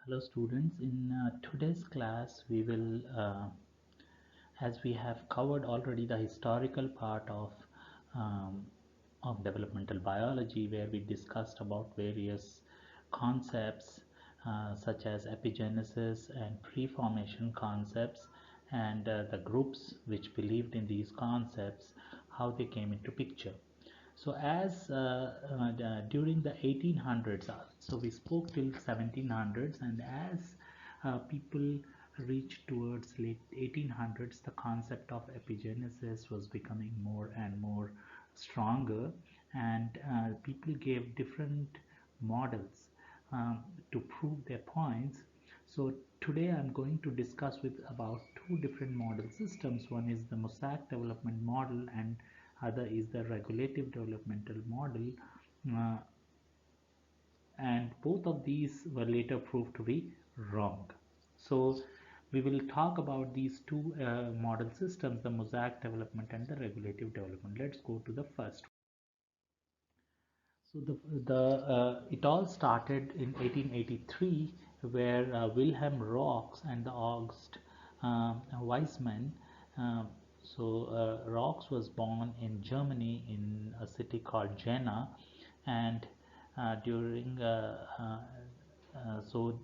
Hello students, in today's class we will, as we have covered already the historical part um, of developmental biology, where we discussed about various concepts such as epigenesis and pre-formation concepts, and the groups which believed in these concepts, how they came into picture. So as during the 1800s, so we spoke till 1700s, and as people reached towards late 1800s, the concept of epigenesis was becoming more and more stronger, and people gave different models to prove their points. So today I'm going to discuss with about two different model systems. One is the Mosaic development model, and other is the regulative developmental model, uh, and both of these were later proved to be wrong. So we will talk about these two model systems, the Mosaic development and the regulative development. Let's go to the first. So it all started in 1883, where Wilhelm Raux and the August Weismann. Uh, Raux was born in Germany in a city called Jena, and during so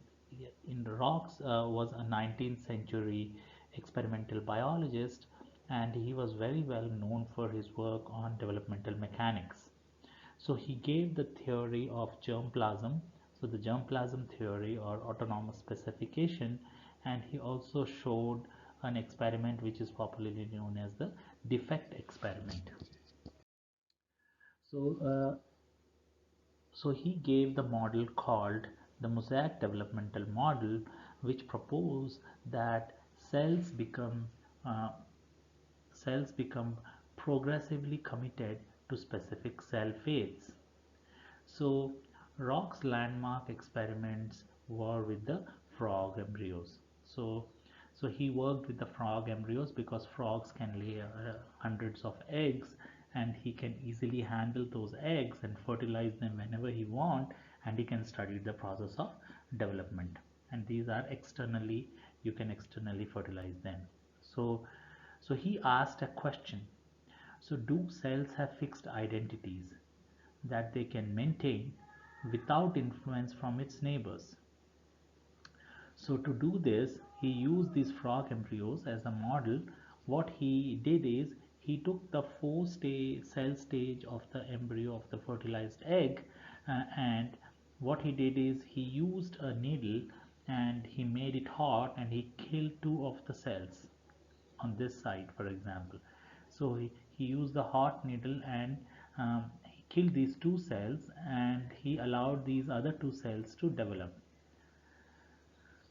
in Raux was a 19th century experimental biologist, and he was very well known for his work on developmental mechanics. So he gave the theory of germplasm, so the germplasm theory or autonomous specification, and he also showed an experiment which is popularly known as the defect experiment. So, he gave the model called the Mosaic developmental model, which proposed that cells become uh, cells become progressively committed to specific cell fates. So Rock's landmark experiments were with the frog embryos. He worked with the frog embryos because frogs can lay hundreds of eggs, and he can easily handle those eggs and fertilize them whenever he want, and he can study the process of development. And these are externally, you can externally fertilize them. So he asked a question. So do cells have fixed identities that they can maintain without influence from its neighbors? So to do this, he used these frog embryos as a model. What he did is he took the cell stage of the embryo of the fertilized egg, and what he did is he used a needle and he made it hot, and he killed two of the cells on this side, for example. So he used the hot needle, and he killed these two cells, and he allowed these other two cells to develop.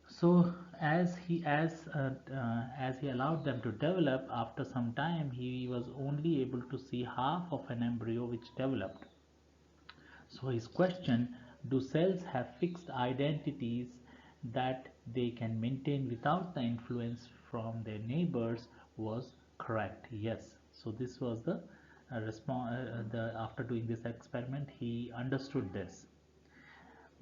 So as he allowed them to develop, after some time he was only able to see half of an embryo which developed. So his question, do cells have fixed identities that they can maintain without the influence from their neighbors, was correct. Yes. So this was the response. After doing this experiment, he understood this.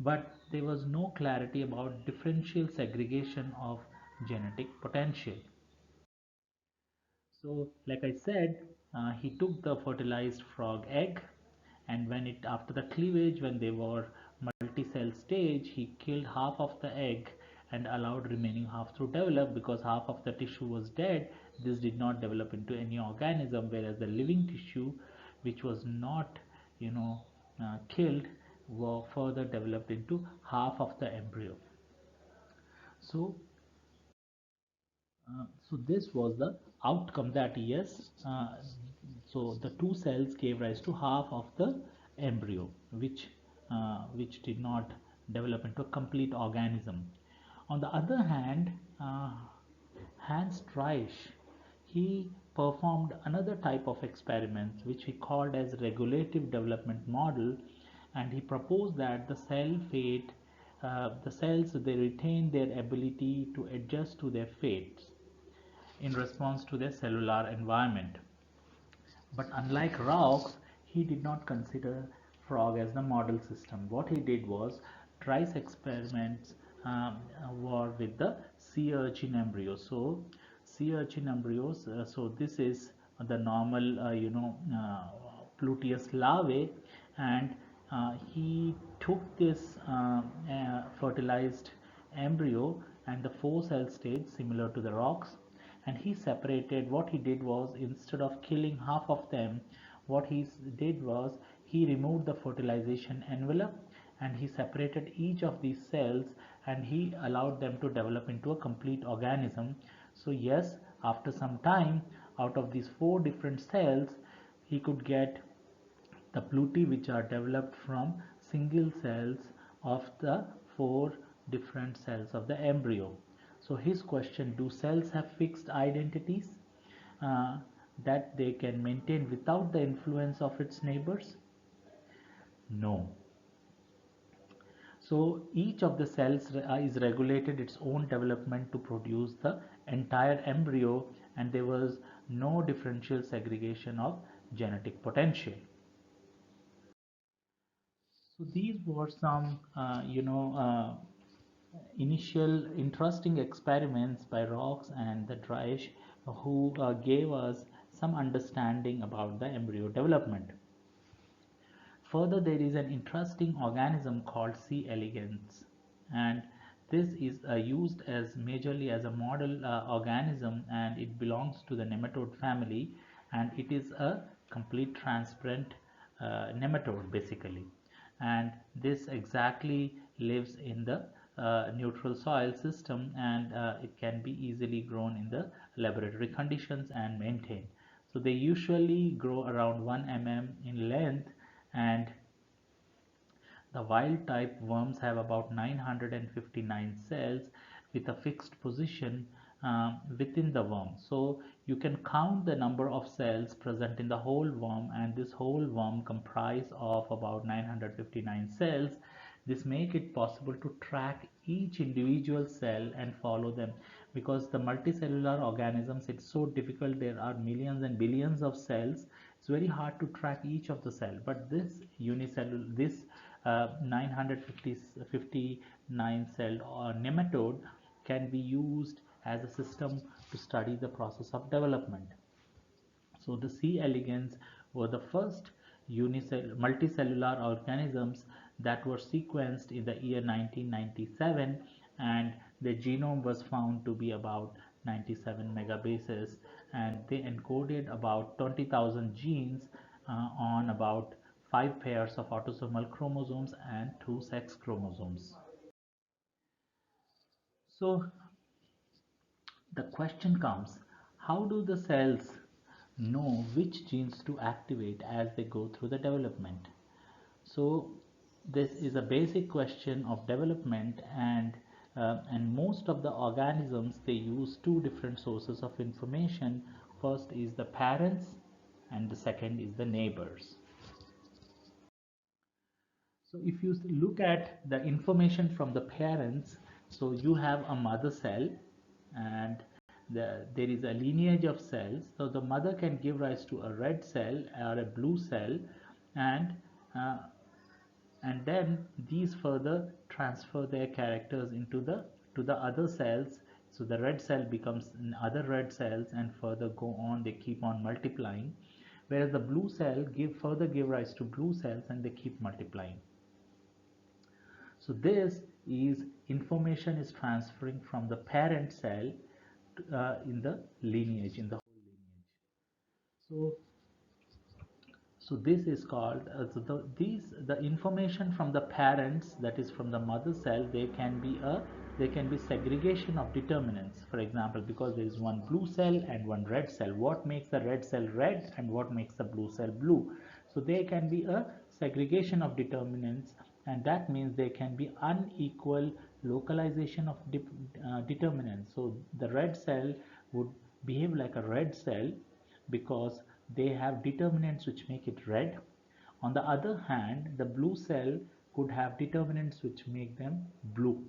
But there was no clarity about differential segregation of genetic potential. So, like I said, he took the fertilized frog egg, and when it after the cleavage, when they were multi-cell stage, he killed half of the egg and allowed remaining half to develop, because half of the tissue was dead. This did not develop into any organism, whereas the living tissue, which was not, killed, were further developed into half of the embryo. So this was the outcome, that yes, so the two cells gave rise to half of the embryo, which did not develop into a complete organism. On the other hand, Hans Reich, he performed another type of experiments which he called as regulative development model, and he proposed that the cells, they retain their ability to adjust to their fates in response to their cellular environment. But unlike Raux, he did not consider frog as the model system. What he did was trice experiments were with the sea urchin embryos. So sea urchin embryos, so this is the normal Pluteus larvae, and he took this fertilized embryo and the four cell stage similar to the rocks, and he separated. What he did was, instead of killing half of them, what he did was he removed the fertilization envelope and he separated each of these cells, and he allowed them to develop into a complete organism. So yes, after some time, out of these four different cells, he could get the pluti, which are developed from single cells of the four different cells of the embryo. So his question: do cells have fixed identities uh, that they can maintain without the influence of its neighbors? No. So each of the cells is regulated its own development to produce the entire embryo, and there was no differential segregation of genetic potential. So these were some, initial interesting experiments by Rocks and the Dreisch, who gave us some understanding about the embryo development. Further, there is an interesting organism called C. elegans, and this is used as majorly as a model organism, and it belongs to the nematode family, and it is a complete transparent nematode basically, and this exactly lives in the neutral soil system, and it can be easily grown in the laboratory conditions and maintained. So they usually grow around 1 mm in length, and the wild type worms have about 959 cells with a fixed position within the worm. So you can count the number of cells present in the whole worm, and this whole worm comprise of about 959 cells. This make it possible to track each individual cell and follow them, because the multicellular organisms, it's so difficult. There are millions and billions of cells. It's very hard to track each of the cell, but this unicellular, this 959 celled nematode can be used as a system to study the process of development. So the C. elegans were the first multicellular organisms that were sequenced in the year 1997, and their genome was found to be about 97 megabases, and they encoded about 20,000 genes on about 5 pairs of autosomal chromosomes and 2 sex chromosomes. So the question comes, how do the cells know which genes to activate as they go through the development? So this is a basic question of development, and most of the organisms, they use two different sources of information. First is the parents, and the second is the neighbors. So if you look at the information from the parents, so you have a mother cell, and there is a lineage of cells. So the mother can give rise to a red cell or a blue cell, and uh, and then these further transfer their characters into the to the other cells. So the red cell becomes other red cells, and further go on, they keep on multiplying, whereas the blue cell give rise to blue cells, and they keep multiplying. So this is information is transferring from the parent cell in the lineage, in the whole lineage. So this is called the information from the parents, that is from the mother cell, they can be segregation of determinants. For example, because there is one blue cell and one red cell, what makes the red cell red and what makes the blue cell blue? So there can be a segregation of determinants, and that means there can be unequal localization of determinants. So the red cell would behave like a red cell because they have determinants which make it red. On the other hand, the blue cell could have determinants which make them blue.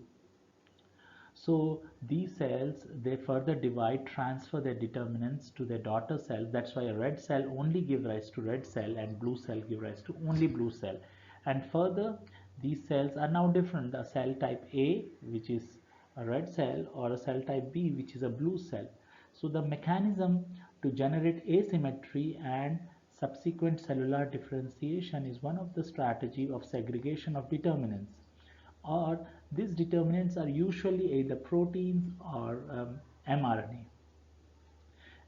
So these cells, they further divide, transfer their determinants to their daughter cell. That's why a red cell only give rise to red cell, and blue cell give rise to only blue cell. And further, these cells are now different. The cell type A, which is a red cell, or a cell type B, which is a blue cell. So the mechanism to generate asymmetry and subsequent cellular differentiation is one of the strategy of segregation of determinants, or these determinants are usually either proteins or mRNA,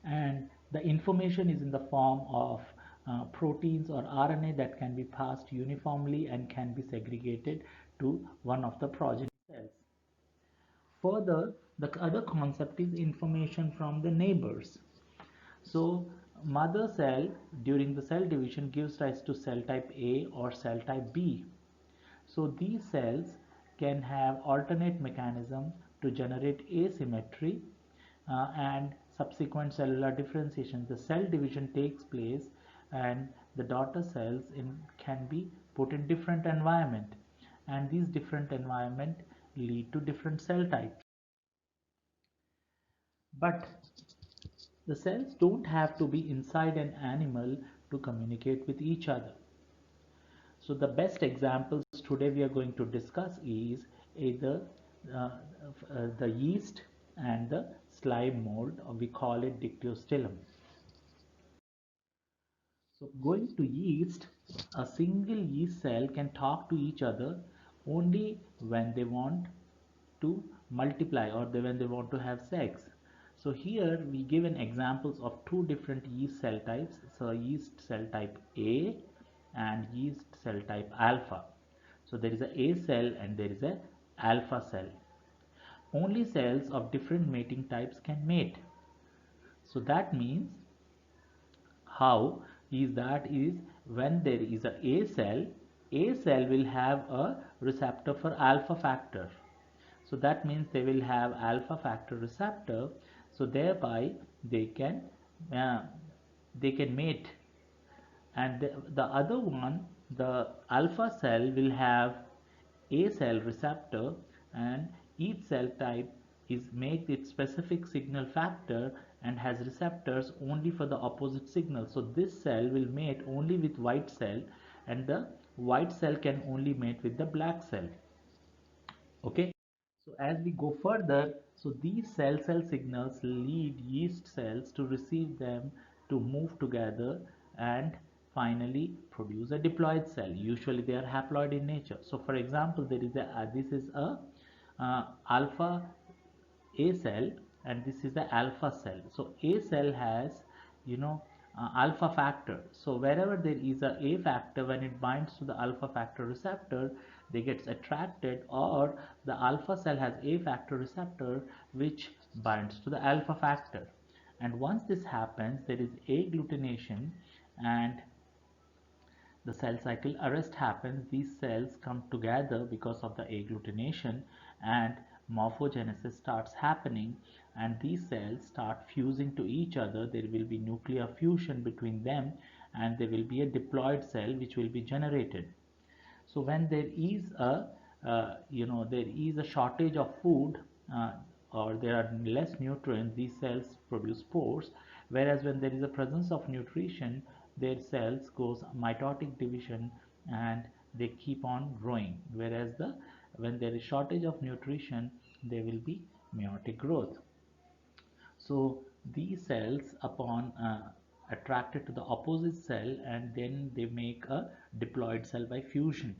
and the information is in the form of proteins or RNA that can be passed uniformly and can be segregated to one of the progeny cells. Further, the other concept is information from the neighbors. So mother cell during the cell division gives rise to cell type A or cell type B. So these cells can have alternate mechanism to generate asymmetry and subsequent cellular differentiation. The cell division takes place and the daughter cells can be put in different environment, and these different environment lead to different cell types. But the cells don't have to be inside an animal to communicate with each other. So the best examples today we are going to discuss is either uh, the yeast and the slime mold, or we call it Dictyostelium. So going to yeast, a single yeast cell can talk to each other only when they want to multiply, or when they want to have sex. So here we given examples of two different yeast cell types. So yeast cell type A and yeast cell type alpha. So there is a A cell and there is a alpha cell. Only cells of different mating types can mate. So that means, how is that is when there is A cell will have a receptor for alpha factor. So that means they will have alpha factor receptor. So thereby they can uh, mate. And the other one, the alpha cell, will have A cell receptor, and each cell type is make its specific signal factor and has receptors only for the opposite signal. So this cell will mate only with white cell, and the white cell can only mate with the black cell. Okay. So as we go further, so these cell signals lead yeast cells to receive them, to move together and finally produce a diploid cell. Usually they are haploid in nature. So for example, there is a this is a alpha A cell, and this is the alpha cell. So A cell has, you know, alpha factor. So wherever there is a factor, when it binds to the alpha factor receptor, they gets attracted, or the alpha cell has A factor receptor which binds to the alpha factor. And once this happens, there is agglutination and the cell cycle arrest happens. These cells come together because of the agglutination, and morphogenesis starts happening, and these cells start fusing to each other. There will be nuclear fusion between them, and there will be a diploid cell which will be generated. So when there is a there is a shortage of food, or there are less nutrients, these cells produce spores. Whereas when there is a presence of nutrition, their cells goes mitotic division and they keep on growing. Whereas when there is shortage of nutrition, there will be meiotic growth. So these cells, upon attracted to the opposite cell, and then they make a diploid cell by fusion.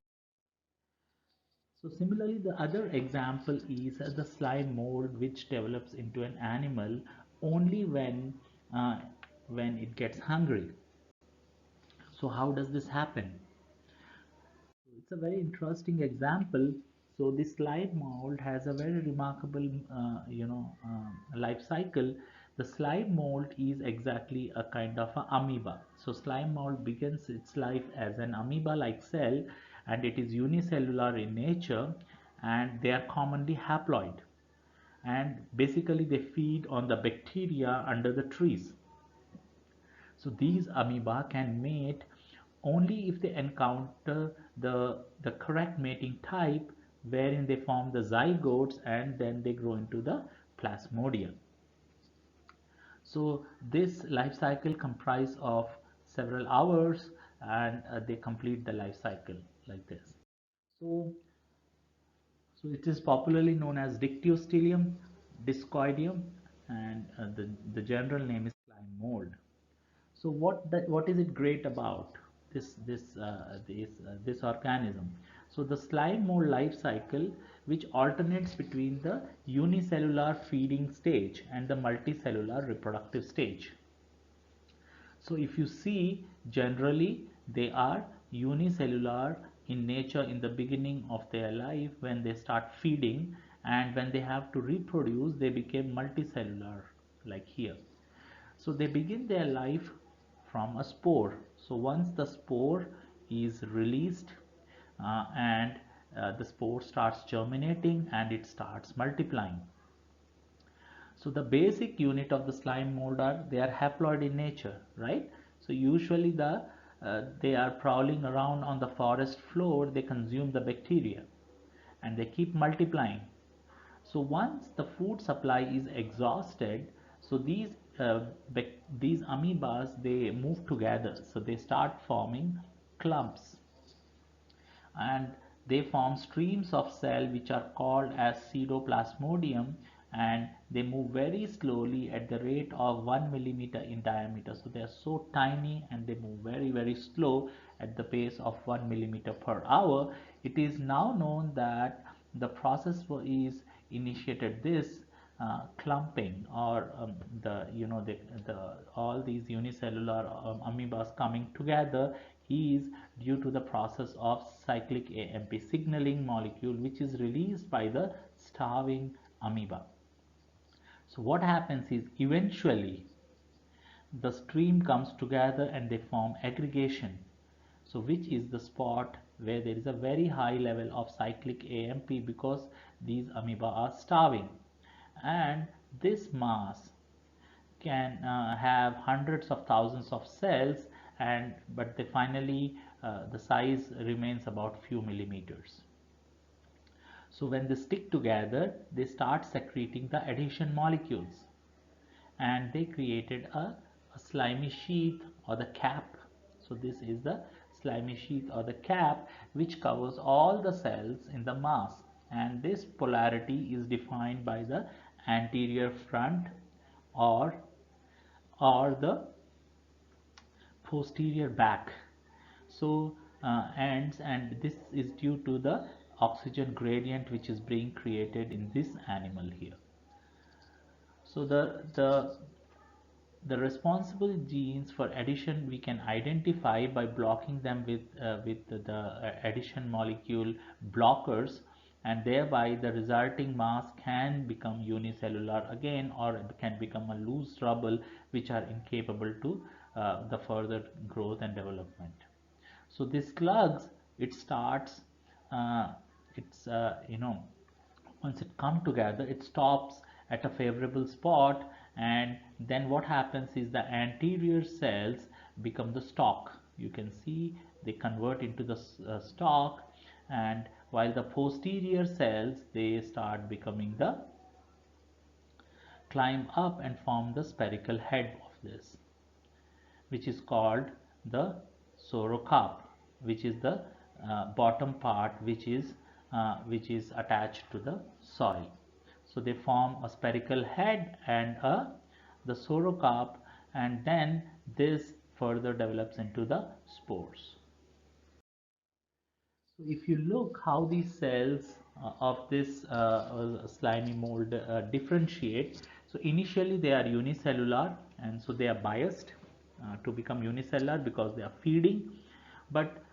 So similarly, the other example is the slime mold, which develops into an animal only uh, when it gets hungry. So how does this happen? It's a very interesting example. So this slime mold has a very remarkable, life cycle. The slime mold is exactly a kind of an amoeba. So slime mold begins its life as an amoeba-like cell, and it is unicellular in nature, and they are commonly haploid. And basically, they feed on the bacteria under the trees. So these amoeba can mate only if they encounter the correct mating type, wherein they form the zygotes and then they grow into the plasmodium. So this life cycle comprises of several hours, and they complete the life cycle like this. So, so it is popularly known as Dictyostelium, Discoideum, and the general name is slime mold. So what is it great about this organism? So the slime mold life cycle, which alternates between the unicellular feeding stage and the multicellular reproductive stage. So if you see, generally they are unicellular in nature in the beginning of their life when they start feeding, and when they have to reproduce they became multicellular like here. So they begin their life from a spore. So once the spore is released, and the spore starts germinating and it starts multiplying. So the basic unit of the slime mold are they are haploid in nature, right? So usually they are prowling around on the forest floor. They consume the bacteria, and they keep multiplying. So once the food supply is exhausted, so these amoebas they move together. So they start forming clumps, and they form streams of cell which are called as pseudoplasmodium, and they move very slowly at the rate of 1 millimeter in diameter. So they are so tiny and they move very slow at the pace of 1 millimeter per hour. It is now known that the process is initiated this clumping, or the you know the all these unicellular amoebas coming together is due to the process of cyclic AMP signaling molecule, which is released by the starving amoeba. So what happens is eventually the stream comes together and they form aggregation, so which is the spot where there is a very high level of cyclic AMP because these amoeba are starving. And this mass can have hundreds of thousands of cells, and but they finally the size remains about few millimeters. So when they stick together they start secreting the adhesion molecules, and they created a slimy sheath or the cap. So this is the slimy sheath or the cap which covers all the cells in the mass, and this polarity is defined by the anterior front or the posterior back. So ends, and this is due to the oxygen gradient which is being created in this animal here. So the responsible genes for addition we can identify by blocking them with the addition molecule blockers, and thereby the resulting mass can become unicellular again, or it can become a loose rubble which are incapable to the further growth and development. So this slugs, it starts it's once it come together it stops at a favorable spot, and then what happens is the anterior cells become the stalk. You can see they convert into the stalk, and while the posterior cells they start becoming the climb up and form the spherical head of this, which is called the sorocarp, which is the bottom part which is attached to the soil. So they form a spherical head and the sorocarp, and then this further develops into the spores. So if you look how these cells of this slimy mold differentiate, so initially they are unicellular, and so they are biased to become unicellular because they are feeding, but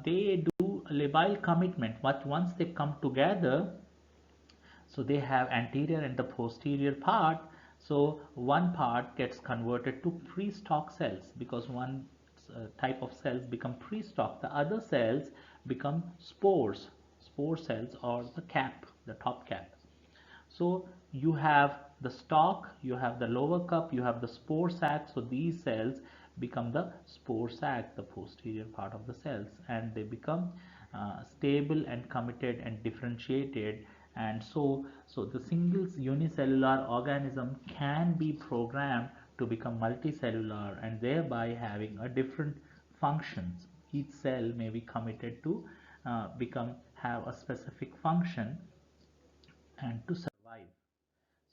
they do labile commitment. But once they come together, so they have anterior and the posterior part. So one part gets converted to pre-stalk cells because one type of cells become pre-stalk, the other cells become spore cells, or the cap, the top cap. So you have the stalk, you have the lower cup, you have the spore sac. So these cells become the spore sac, the posterior part of the cells, and they become stable and committed and differentiated. And so the single unicellular organism can be programmed to become multicellular, and thereby having a different functions. Each cell may be committed to become have a specific function and to survive.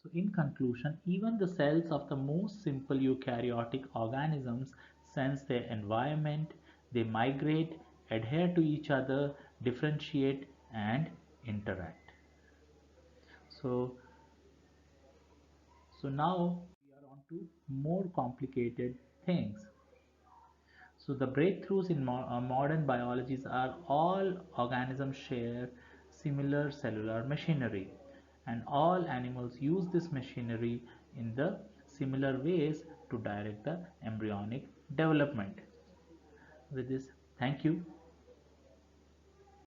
So, in conclusion, even the cells of the most simple eukaryotic organisms sense their environment, they migrate, adhere to each other, differentiate, and interact. So, now we are on to more complicated things. So the breakthroughs in modern biologies are all organisms share similar cellular machinery, and all animals use this machinery in the similar ways to direct the embryonic development. With this, thank you.